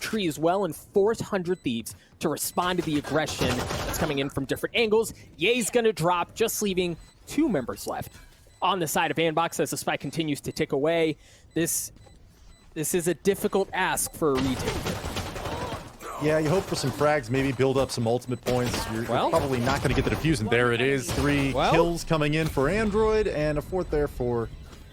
tree as well and force 100 Thieves to respond to the aggression that's coming in from different angles. Ye's gonna drop, just leaving 2 members left on the side of ANDBOX as the spike continues to tick away. This is a difficult ask for a retake. Yeah, you hope for some frags, maybe build up some ultimate points. You're probably not going to get the defuse, and there it is. 3 kills coming in for Android, and a 4th there for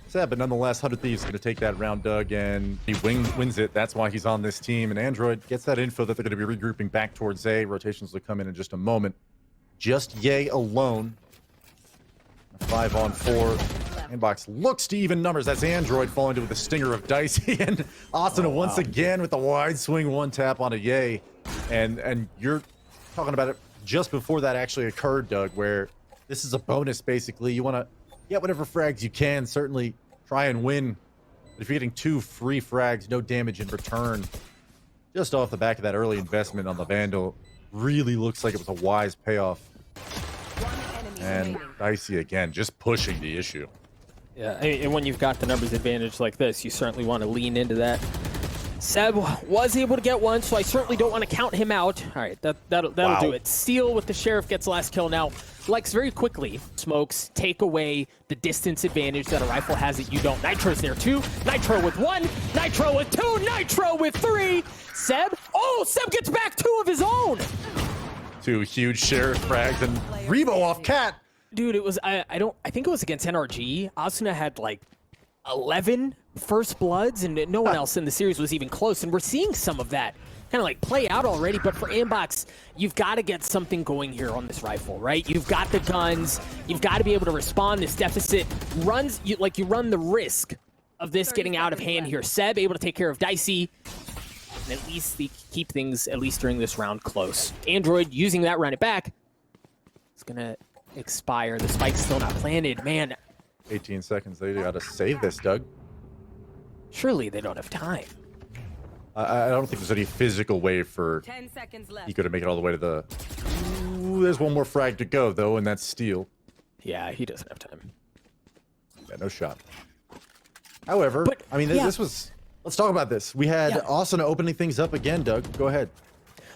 Seb. But nonetheless, 100 Thieves going to take that round, Doug, and he wins it. That's why he's on this team. And Android gets that info that they're going to be regrouping back towards A. Rotations will come in just a moment. Just Ye alone. 5-on-4. ANDBOX looks to even numbers. That's Android falling to the stinger of Dicey, and Asuna once again with the wide swing 1-tap on a Ye. And you're talking about it just before that actually occurred, Doug, where this is a bonus basically. You want to get whatever frags you can, certainly try and win. But if you're getting 2 free frags, no damage in return, just off the back of that early investment on the Vandal, really looks like it was a wise payoff. And Dicey again, just pushing the issue. Yeah, and when you've got the numbers advantage like this, you certainly want to lean into that. Seb was able to get one, so I certainly don't want to count him out. All right, that'll do it. Steal with the Sheriff gets last kill. Now, Lex very quickly smokes, take away the distance advantage that a rifle has that you don't. Nitro's there too. Nitro with 1, Nitro with 2, Nitro with 3. Seb gets back 2 of his own. 2 huge Sheriff frags and Rebo off Cat. Dude, it was, I think it was against NRG. Asuna had like 11 first bloods and no one else in the series was even close. And we're seeing some of that kind of like play out already. But for ANDBOX, you've got to get something going here on this rifle, right? You've got the guns. You've got to be able to respond. This deficit runs, you run the risk of this getting out of hand here. Seb able to take care of Dicey. And at least they keep things, at least during this round, close. Android using that, run it back. It's going to expire. The spike's still not planted. Man. 18 seconds. They got to save this, Doug. Surely they don't have time. I don't think there's any physical way for 10 seconds left. Eco to make it all the way to the... Ooh, there's one more frag to go, though, and that's Steel. Yeah, he doesn't have time. Yeah, no shot. However, I mean, this was... Let's talk about this. We had Asuna opening things up again, Doug. Go ahead.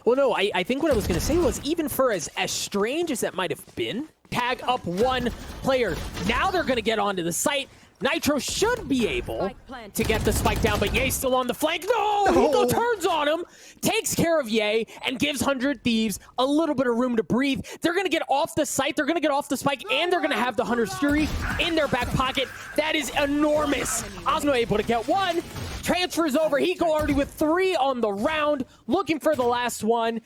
Well, no, I think what I was going to say was even for as strange as that might have been, tag up 1 player. Now they're going to get onto the site. Nitro should be able to get the spike down, but Ye's still on the flank. No! Eco turns on him, takes care of Ye, and gives 100 Thieves a little bit of room to breathe. They're going to get off the site, they're going to get off the spike, and they're going to have the Hunter's Fury in their back pocket. That is enormous. Asuna able to get 1. Transfers over. Hiko already with 3 on the round, looking for the last one.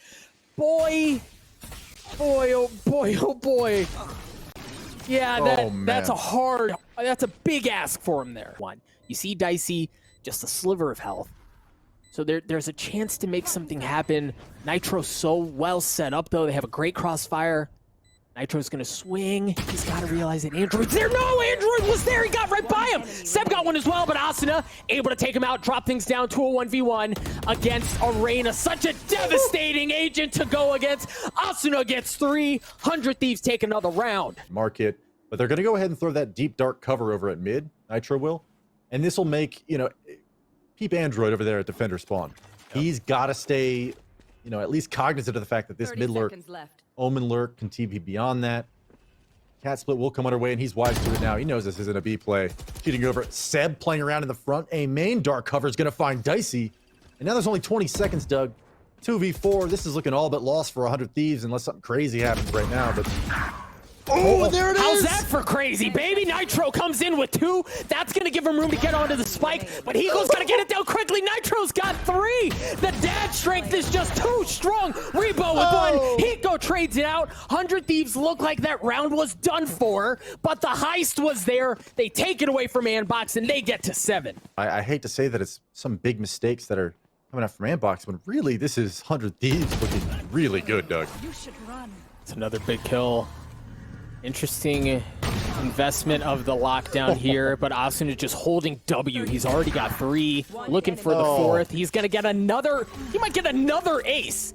Boy, oh boy, oh boy. Yeah, that's a big ask for him there. You see Dicey, just a sliver of health. So there's a chance to make something happen. Nitro's so well set up, though. They have a great crossfire. Nitro's gonna swing. He's gotta realize that Android's there. No, Android was there. He got right by him. Seb got one as well, but Asuna able to take him out, drop things down to a 1v1 against Arena. Such a devastating agent to go against. Asuna gets 3. 100 Thieves take another round. Market, but they're gonna go ahead and throw that deep dark cover over at mid. Nitro will, and this will make keep Android over there at defender spawn. He's got to stay, at least cognizant of the fact that this mid lurk. Omen lurk can TP beyond that. Cat split will come underway, and he's wise to it now. He knows this isn't a B play. Cheating over Seb playing around in the front. A main dark cover is going to find Dicey. And now there's only 20 seconds, Doug. 2v4. This is looking all but lost for 100 Thieves unless something crazy happens right now. But oh, there it is! How's that for crazy, baby? Nitro comes in with 2. That's going to give him room to get onto the spike, but Eagle's got to get it down quickly. Nitro's got 3. The dad strength is just too strong. Rebo with 1. Hiko trades it out. 100 Thieves look like that round was done for, but the heist was there. They take it away from ANDBOX, and they get to 7. I hate to say that it's some big mistakes that are coming out from ANDBOX, but really, this is 100 Thieves looking really good, Doug. You should run. It's another big kill. Interesting investment of the lockdown here, but Asuna just holding W. He's already got 3, looking for the 4th. He's gonna get another, he might get another ace.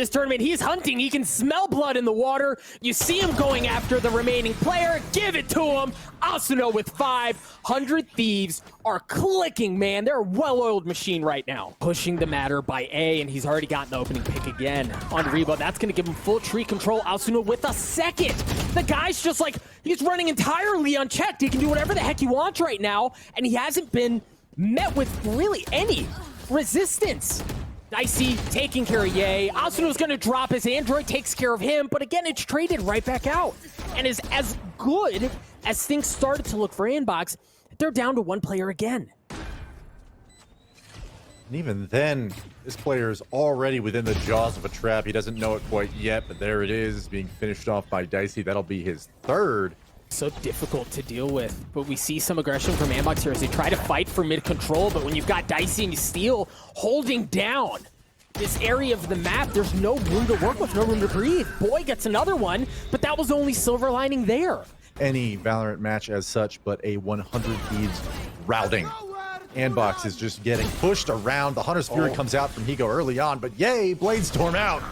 this tournament. He's hunting. He can smell blood in the water. You see him going after the remaining player. Give it to him. Asuna with 500 Thieves are clicking, man. They're a well-oiled machine right now. Pushing the matter by A, and he's already gotten the opening pick again on Rebo. That's going to give him full tree control. Asuna with a second. The guy's just like, he's running entirely unchecked. He can do whatever the heck he wants right now, and he hasn't been met with really any resistance. Dicey taking care of Ye. Asuna's going to drop his android, takes care of him, but again, it's traded right back out. And is as good as things started to look for ANDBOX, they're down to one player again. And even then, this player is already within the jaws of a trap. He doesn't know it quite yet, but there it is, being finished off by Dicey. That'll be his third. So difficult to deal with, but we see some aggression from ANDBOX here as they try to fight for mid control, but when you've got Dicey and Steel holding down this area of the map, there's no room to work with, no room to breathe. Boy gets another one, but that was the only silver lining there. Any Valorant match as such, but a 100 Thieves routing. ANDBOX is just getting pushed around. The Hunter's Fury comes out from Hiko early on, but yay, Bladestorm out.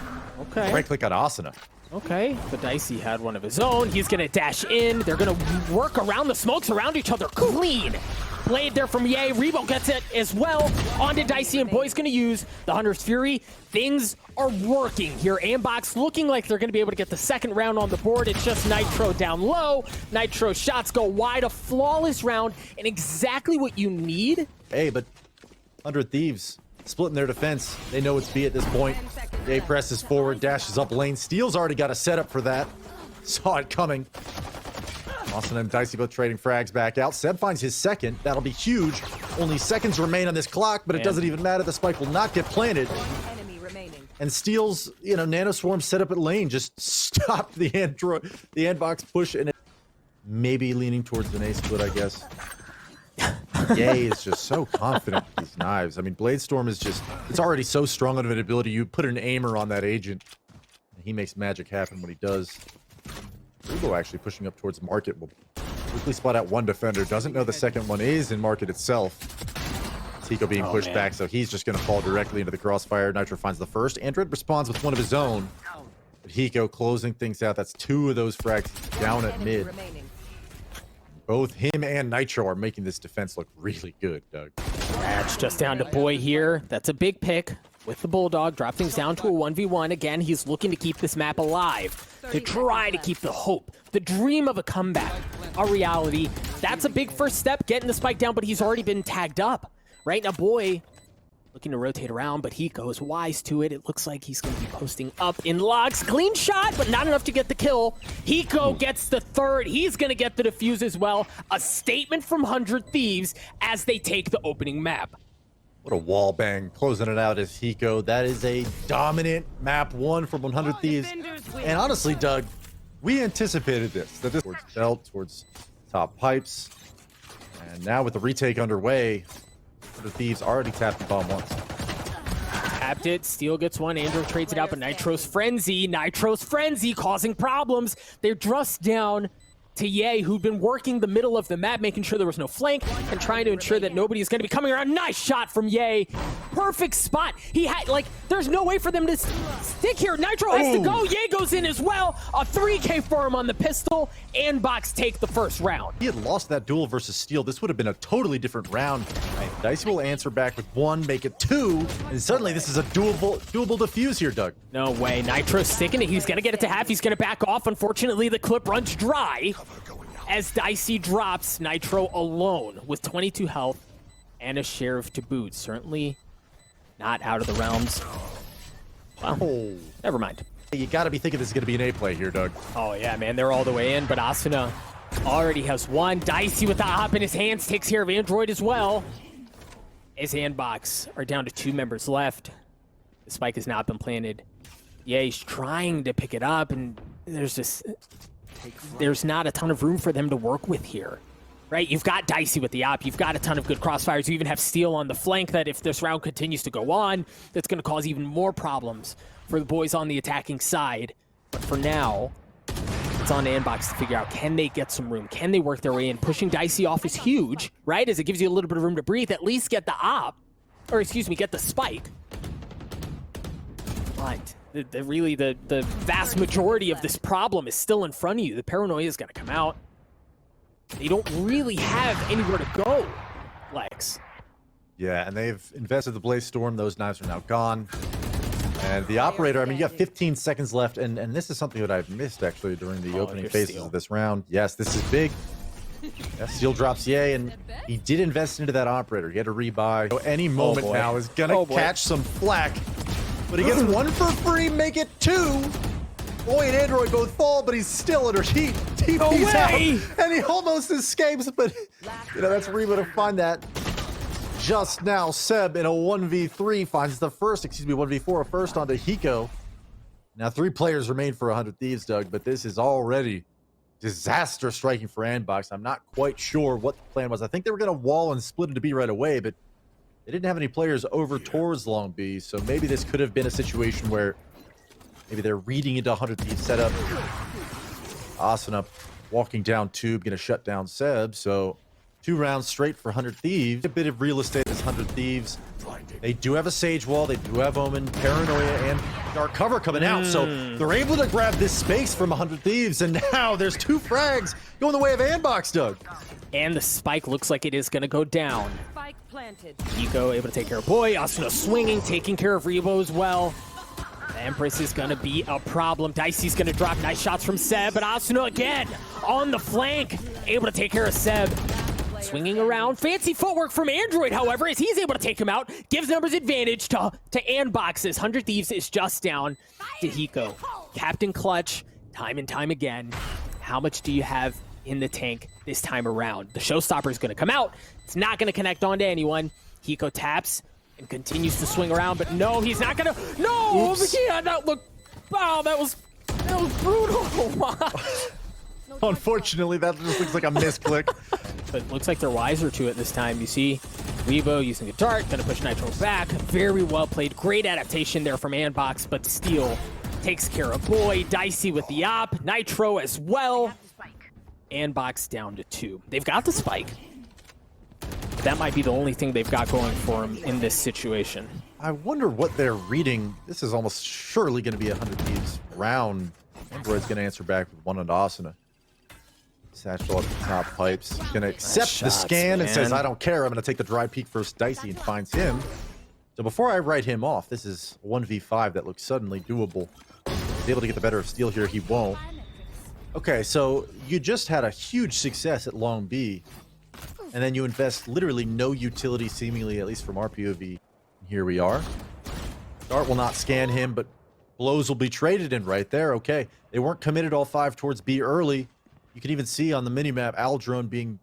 Okay. Right click on Asuna. Okay, but Dicey had one of his own. He's gonna dash in. They're gonna work around the smokes around each other clean. Blade there from Ye. Rebo gets it as well. Onto Dicey, and Boy's gonna use the Hunter's Fury. Things are working here. ANDBOX looking like they're gonna be able to get the second round on the board. It's just Nitro down low. Nitro shots go wide. A flawless round and exactly what you need. Hey, but 100 Thieves splitting their defense. They know it's B at this point. Ye presses forward, dashes up lane. Steel's already got a setup for that. Saw it coming. Austin and Dicey both trading frags back out. Seb finds his second. That'll be huge. Only seconds remain on this clock, but it doesn't even matter. The spike will not get planted. And Steel's, Nano Swarm set up at lane just stopped the ANDBOX push, and maybe leaning towards the Nace split, I guess. Ye is just so confident with these knives. I mean, Bladestorm is just, it's already so strong of an ability. You put an aimer on that agent, and he makes magic happen when he does. Rebo actually pushing up towards market will quickly spot out one defender. Doesn't know the second one is in market itself. Hiko being pushed back, so he's just going to fall directly into the crossfire. Nitro finds the first. Android responds with one of his own. But Hiko closing things out. That's two of those frags down at mid. Both him and Nitro are making this defense look really good, Doug. Match just down to Boy here. That's a big pick with the Bulldog. Drop things down to a 1v1. Again, he's looking to keep this map alive, to try to keep the hope, the dream of a comeback, a reality. That's a big first step, getting the spike down, but he's already been tagged up. Right now, Boy looking to rotate around, but he goes wise to it. It looks like he's going to be posting up in logs. Clean shot, but not enough to get the kill. Hiko gets the third. He's going to get the defuse as well. A statement from 100 Thieves as they take the opening map. What a wall bang. Closing it out as Hiko. That is a dominant map one from 100 Thieves. And honestly, Doug, we anticipated this. That this towards belt, towards top pipes. And now with the retake underway, the Thieves already tapped the bomb once. Tapped it. Steel gets one. Andrew trades it out, but Nitro's Frenzy causing problems. They're just down to Ye, who'd been working the middle of the map, making sure there was no flank and trying to ensure that nobody is going to be coming around. Nice shot from Ye. Perfect spot. He had, there's no way for them to stick here. Nitro has to go. Ye goes in as well. A 3K for him on the pistol. ANDBOX take the first round. He had lost that duel versus Steel. This would have been a totally different round. Dicey will answer back with one, make it two, and suddenly this is a doable defuse here, Doug. No way. Nitro's sticking it. He's going to get it to half. He's going to back off. Unfortunately, the clip runs dry as Dicey drops. Nitro alone with 22 health and a sheriff to boot. Certainly not out of the realms. Well, never mind. You got to be thinking this is going to be an A play here, Doug. Oh, yeah, man. They're all the way in, but Asuna already has one. Dicey with the hop in his hands takes care of Android as well. As ANDBOX are down to 2 members left. The spike has not been planted. Yeah, he's trying to pick it up, and there's not a ton of room for them to work with here. Right? You've got Dicey with the op. You've got a ton of good crossfires. You even have Steel on the flank that if this round continues to go on, that's going to cause even more problems for the boys on the attacking side. But for now, it's on ANDBOX to figure out, can they get some room? Can they work their way in? Pushing Dicey off is huge, right? As it gives you a little bit of room to breathe. At least get the op, or excuse me, get the spike. But really, the vast majority of this problem is still in front of you. The paranoia is going to come out. They don't really have anywhere to go, Lex. Yeah, and they've invested the Blaze Storm. Those knives are now gone. And the operator, I mean, you got 15 seconds left, and this is something that I've missed, actually, during the opening phases of this round. Yes, this is big. Yeah, Steel drops Yay, and he did invest into that operator. He had to rebuy. So any moment now is going to catch some flack. But he gets one for free, make it two. Boy and Android both fall, but he's still under heat. TP's out, and he almost escapes, but, you know, that's Reba to find that. Just now, Seb in a 1v3 finds the first, 1v4, a first onto Hiko. Now 3 players remain for 100 Thieves, Doug, but this is already disaster striking for ANDBOX. I'm not quite sure what the plan was. I think they were going to wall and split into B right away, but they didn't have any players over towards Long B, so maybe this could have been a situation where maybe they're reading into 100 Thieves setup. Asuna walking down tube, going to shut down Seb, so 2 rounds straight for 100 Thieves. A bit of real estate as 100 Thieves. They do have a Sage Wall, they do have Omen, Paranoia, and Dark Cover coming out, so they're able to grab this space from 100 Thieves, and now there's 2 frags going the way of ANDBOX, Doug. And the spike looks like it is going to go down. Spike planted. Hiko able to take care of Boy, Asuna swinging, taking care of Rebo as well. The Empress is going to be a problem. Dicey's going to drop nice shots from Seb, but Asuna again on the flank, able to take care of Seb. Swinging around. Fancy footwork from Android, however, as he's able to take him out. Gives numbers advantage to ANDBOX's. 100 Thieves is just down to Hiko. Captain Clutch, time and time again. How much do you have in the tank this time around? The showstopper is going to come out. It's not going to connect onto anyone. Hiko taps and continues to swing around, but no, he's not going to. No! Yeah, that looked. Wow, that was brutal. Unfortunately, that just looks like a misclick. But looks like they're wiser to it this time. You see Rebo using a dart, gonna push Nitro back. Very well played. Great adaptation there from ANDBOX, but Steel takes care of Boy. Dicey with the op. Nitro as well. ANDBOX down to 2. They've got the spike. That might be the only thing they've got going for them in this situation. I wonder what they're reading. This is almost surely going to be a 100 Thieves round. Android's going to answer back with one on Asuna. Satchel at the top pipes. He's going to accept the scan and says, I don't care. I'm going to take the dry peek first. Dicey and finds him. So before I write him off, this is 1v5 that looks suddenly doable. He's able to get the better of Steel here. He won't. Okay, so you just had a huge success at Long B. And then you invest literally no utility, seemingly, at least from our POV. Here we are. Dart will not scan him, but blows will be traded in right there. Okay, they weren't committed all 5 towards B early. You can even see on the minimap Aldrone being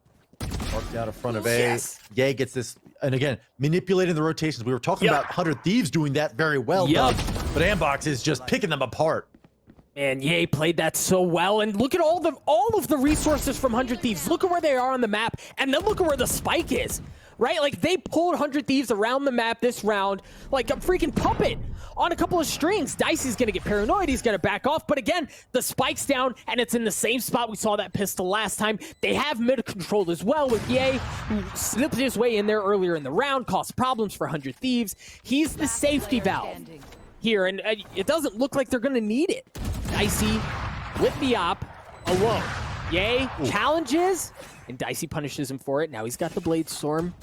marked out in front of A. Yes. Yay gets this, and again, manipulating the rotations. We were talking about 100 Thieves doing that very well, but ANDBOX is just picking them apart. And Yay played that so well. And look at all of the resources from 100 Thieves. Look at where they are on the map, and then look at where the spike is. Right? Like, they pulled 100 Thieves around the map this round like a freaking puppet on a couple of strings. Dicey's going to get paranoid. He's going to back off. But again, the spike's down, and it's in the same spot we saw that pistol last time. They have mid control as well with Yay, who slipped his way in there earlier in the round, caused problems for 100 Thieves. He's the safety valve here, and it doesn't look like they're going to need it. Dicey with the op alone. Yay challenges, and Dicey punishes him for it. Now he's got the Blade Storm.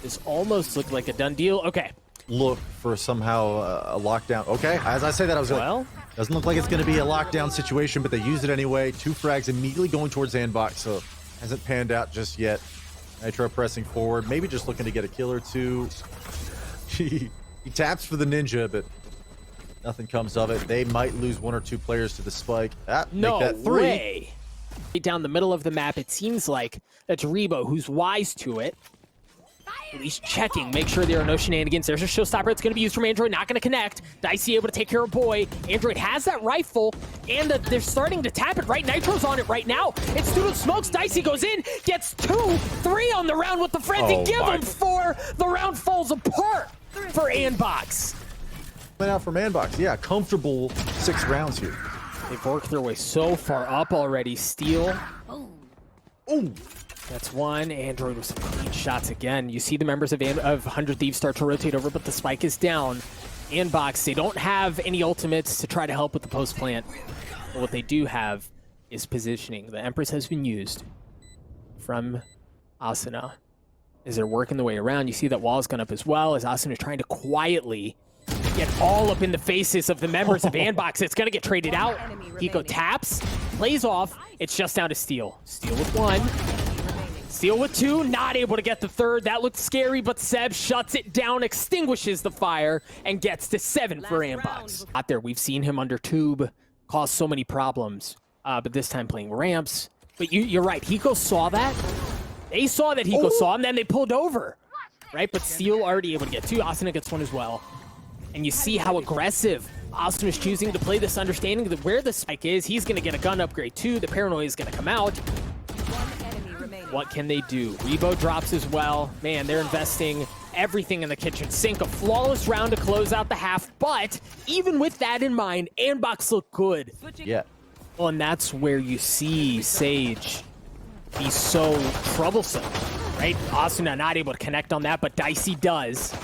This almost looked like a done deal. Okay. Look for somehow a lockdown. Okay, as I say that, I was like, doesn't look like it's going to be a lockdown situation, but they used it anyway. 2 frags immediately going towards ANDBOX, so hasn't panned out just yet. Nitro pressing forward, maybe just looking to get a kill or 2. He taps for the ninja, but nothing comes of it. They might lose 1 or 2 players to the spike. No make that 3. way. Down the middle of the map, it seems like that's Rebo, who's wise to it. At least checking, make sure there are no shenanigans. There's a showstopper that's going to be used from Android, not going to connect. Dicey able to take care of Boy. Android has that rifle, and they're starting to tap it, right? Nitro's on it right now. It's Student Smokes. Dicey goes in, gets 2, 3 on the round with the frenzy. Give him 4. The round falls apart for ANDBOX. Went out from ANDBOX. Yeah, comfortable 6 rounds here. They've worked their way so far up already. Steel. Ooh. That's 1. Android with some clean shots again. You see the members of 100 Thieves start to rotate over, but the spike is down. ANDBOX, they don't have any ultimates to try to help with the post plant. But what they do have is positioning. The Empress has been used from Asuna as they're working the way around. You see that wall's gone up as well as Asuna is trying to quietly get all up in the faces of the members of ANDBOX. It's going to get traded out. Hiko taps, plays off. It's just down to Steel. Steel with 1. Steel with 2, not able to get the 3rd. That looked scary, but Seb shuts it down, extinguishes the fire, and gets to 7 for ANDBOX. Out there, we've seen him under tube cause so many problems, but this time playing ramps. But you're right, Hiko saw that. They saw that Hiko saw him, then they pulled over, right? But Steel already able to get 2. Asuna gets 1 as well. And you see how aggressive Asuna is choosing to play this, understanding that where the spike is, he's going to get a gun upgrade too. The paranoia is going to come out. What can they do? Rebo drops as well. Man, they're investing everything in the kitchen sink. A flawless round to close out the half. But even with that in mind, ANDBOX look good. Yeah. Well, and that's where you see Sage be so troublesome, right? Asuna not able to connect on that, but Dicey does.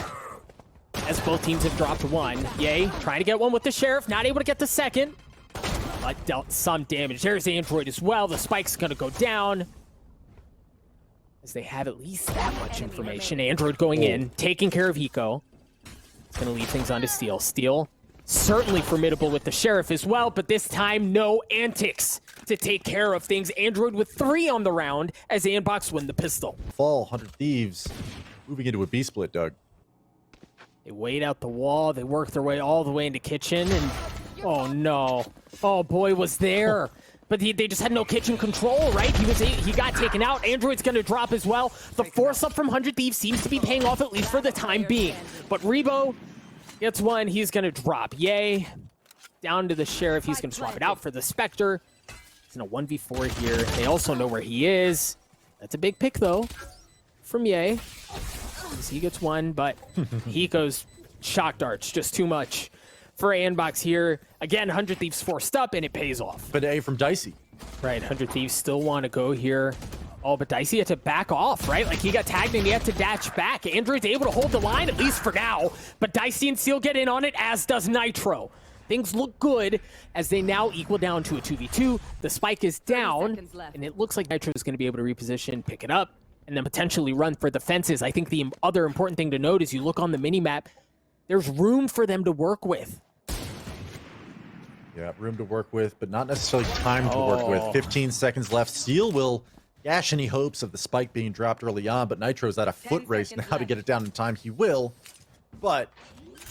As both teams have dropped 1. Yay, trying to get 1 with the Sheriff, not able to get the 2nd. But dealt some damage. There's Android as well. The spike's gonna go down. As they have at least that much information. Android going in, taking care of Hiko. It's gonna leave things on to Steel. Steel, certainly formidable with the Sheriff as well, but this time no antics to take care of things. Android with 3 on the round as ANDBOX win the pistol. Fall, 100 Thieves, moving into a B split, Doug. They wait out the wall, they work their way all the way into kitchen, and oh no. Oh boy, was there. But they just had no kitchen control, right? He got taken out. Android's gonna drop as well. The force up from 100 Thieves seems to be paying off at least for the time being. But Rebo gets 1, he's gonna drop. Yay. Down to the Sheriff, he's gonna swap it out for the Spectre. He's in a 1v4 here. They also know where he is. That's a big pick though from Ye. He gets 1, but Hiko's shock darts, just too much for ANDBOX here. Again, 100 Thieves forced up, and it pays off. But A from Dicey. Right, 100 Thieves still want to go here. Oh, but Dicey had to back off, right? Like, he got tagged, and he had to dash back. Android's able to hold the line, at least for now. But Dicey and Seal get in on it, as does Nitro. Things look good as they now equal down to a 2v2. The spike is down, and it looks like Nitro is going to be able to reposition, pick it up, and then potentially run for the fences. I think the other important thing to note is you look on the mini-map, there's room for them to work with. Yeah, room to work with, but not necessarily time to work with. 15 seconds left. Steel will dash any hopes of the spike being dropped early on, but Nitro's at a foot race now to get it down in time. He will, but,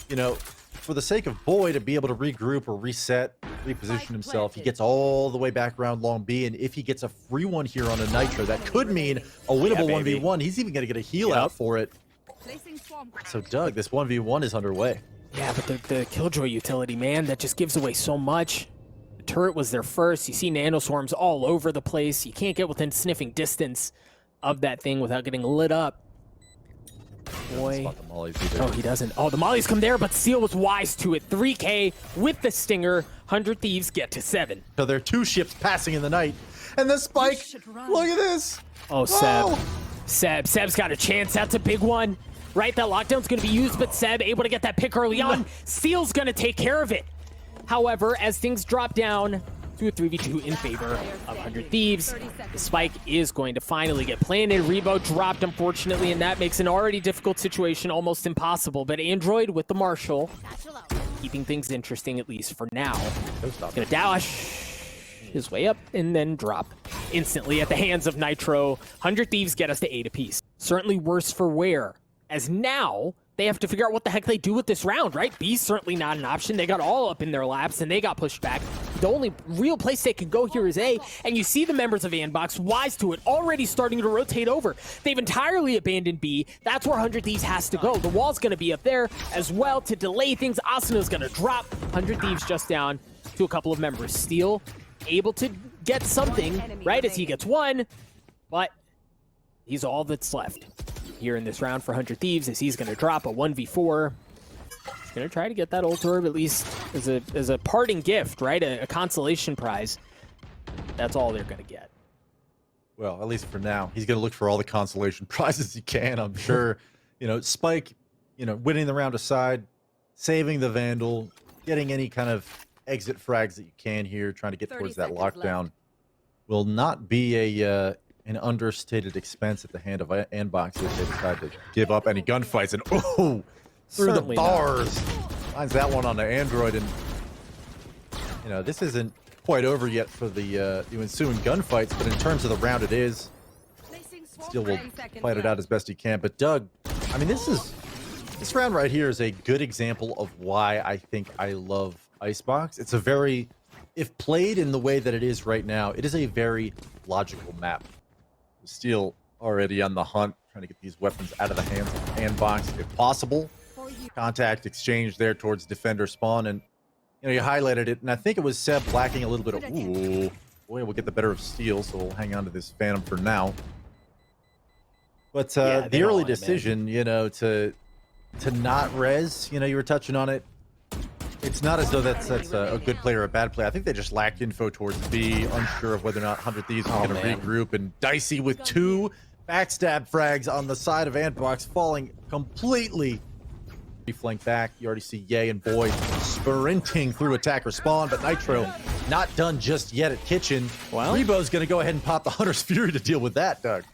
you know, for the sake of Boy to be able to regroup or reset, reposition himself, he gets all the way back around long B, and if he gets a free one here on a Nitro, that could mean a winnable 1v1. He's even going to get a heal out for it. So, Doug, this 1v1 is underway. Yeah, but the Killjoy utility, man, that just gives away so much. The turret was there first. You see nanoswarms all over the place. You can't get within sniffing distance of that thing without getting lit up. Boy. Oh, he doesn't. Oh, the mollies come there, but Seal was wise to it. 3K with the Stinger. 100 Thieves get to 7. So there are 2 ships passing in the night. And the spike, look at this. Oh, Seb. Seb's got a chance. That's a big one. Right, that lockdown's going to be used, but Seb able to get that pick early on. Seal's going to take care of it. However, as things drop down to a 3v2 in favor of 100 Thieves, the spike is going to finally get planted. Rebo dropped, unfortunately, and that makes an already difficult situation almost impossible. But Android with the Marshal, keeping things interesting, at least for now. He's going to dash his way up and then drop instantly at the hands of Nitro. 100 Thieves get us to 8 apiece. Certainly worse for wear, as now they have to figure out what the heck they do with this round, right? B's certainly not an option. They got all up in their laps, and they got pushed back. The only real place they can go here is A, and you see the members of ANDBOX, wise to it, already starting to rotate over. They've entirely abandoned B. That's where 100 Thieves has to go. The wall's going to be up there as well to delay things. Asuna's going to drop. 100 Thieves just down to a couple of members. Steel able to get something, right, as he gets 1, but he's all that's left here in this round for 100 Thieves, as he's going to drop a 1v4. He's going to try to get that ult orb at least as a parting gift, right? A consolation prize. That's all they're going to get. Well, at least for now. He's going to look for all the consolation prizes he can, I'm sure. You know, Spike, you know, winning the round aside, saving the Vandal, getting any kind of exit frags that you can here, trying to get towards that lockdown, will not be an understated expense at the hand of ANDBOX if they decide to give up any gunfights. And oh, through Certainly the bars, finds that one on the Android. And you know, this isn't quite over yet for the ensuing gunfights, but in terms of the round, it is. Still will fight it out as best he can. But Doug, I mean, this round right here is a good example of why I think I love Icebox. It's a very, if played in the way that it is right now, it is a very logical map. Steel already on the hunt, trying to get these weapons out of the hands of ANDBOX if possible. Contact exchange there towards defender spawn, and you know, you highlighted it, and I think it was Seb lacking a little bit of, ooh, boy, we'll get the better of Steel, so we'll hang on to this Phantom for now. But the early decision, you know, to not res, you know, you were touching on it. It's not as though that's a good play or a bad play. I think they just lacked info towards B, unsure of whether or not 100 Thieves was going to regroup, and Dicey with 2 backstab frags on the side of ANDBOX, falling completely. Flank back, you already see Ye and Boy sprinting through attacker spawn, but Nitro not done just yet at Kitchen. Well, Rebo's going to go ahead and pop the Hunter's Fury to deal with that, Doug.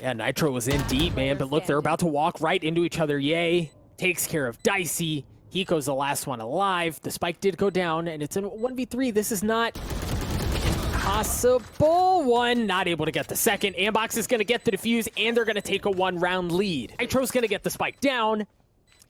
Yeah, Nitro was in deep, man, but look, they're about to walk right into each other. Ye takes care of Dicey. Hiko's the last one alive. The spike did go down, and it's a 1v3. This is not impossible. One, not able to get the second. ANDBOX is going to get the defuse, and they're going to take a 1-round lead. Nitro's going to get the spike down,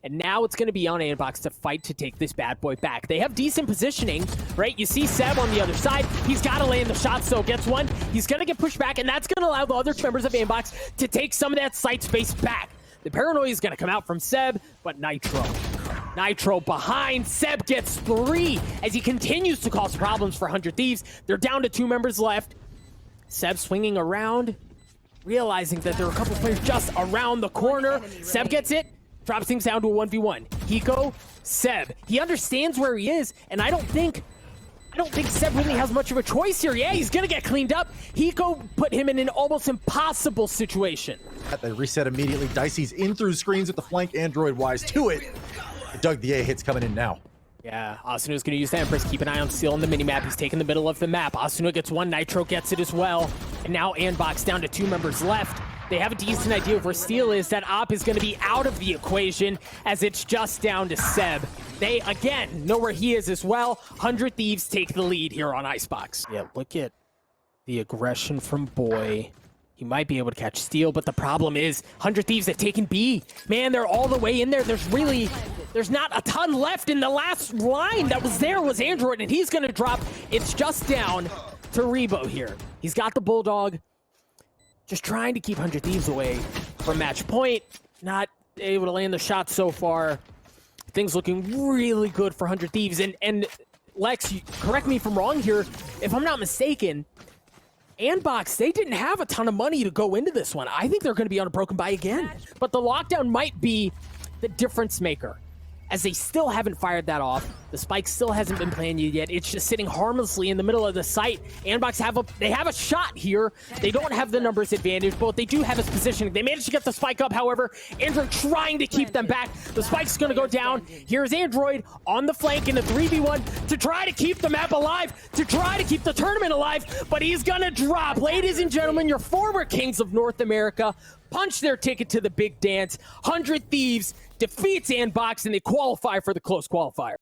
and now it's going to be on ANDBOX to fight to take this bad boy back. They have decent positioning, right? You see Seb on the other side. He's got to land the shot, so gets one. He's going to get pushed back, and that's going to allow the other members of ANDBOX to take some of that site space back. The paranoia is going to come out from Seb, but Nitro behind. Seb gets 3 as he continues to cause problems for 100 Thieves. They're down to 2 members left. Seb swinging around, realizing that there are a couple players just around the corner. Seb gets it, drops things down to a 1v1. Hiko, Seb. He understands where he is, and I don't think Seb really has much of a choice here. Yeah, he's gonna get cleaned up. Hiko put him in an almost impossible situation. They reset immediately. Dicey's in through screens with the flank Android-wise to it. Doug, the A hit's coming in now. Yeah, Asuna's going to use the Empress. Keep an eye on Steel on the minimap. He's taking the middle of the map. Asuna gets 1. Nitro gets it as well. And now ANDBOX down to 2 members left. They have a decent idea of where Steel is. That op is going to be out of the equation as it's just down to Seb. They, again, know where he is as well. 100 Thieves take the lead here on Icebox. Yeah, look at the aggression from Boy. He might be able to catch Steel, but the problem is 100 Thieves have taken B. Man, they're all the way in there. There's not a ton left, in the last line that was there was Android, and he's going to drop. It's just down to Rebo here. He's got the Bulldog, just trying to keep 100 Thieves away from match point. Not able to land the shot so far. Things looking really good for 100 Thieves. And Lex, correct me if I'm wrong here. If I'm not mistaken, ANDBOX, they didn't have a ton of money to go into this one. I think they're going to be on a broken buy again. But the lockdown might be the difference maker, as they still haven't fired that off. The spike still hasn't been planted yet. It's just sitting harmlessly in the middle of the site. ANDBOX have a shot here. They don't have the numbers advantage, but they do have his positioning. They managed to get the spike up, however. Android trying to keep them back. The spike's going to go down. Here's Android on the flank in a 3v1 to try to keep the map alive, to try to keep the tournament alive, but he's going to drop. Ladies and gentlemen, your former kings of North America punch their ticket to the big dance. 100 Thieves defeats ANDBOX, and they qualify for the close qualifier.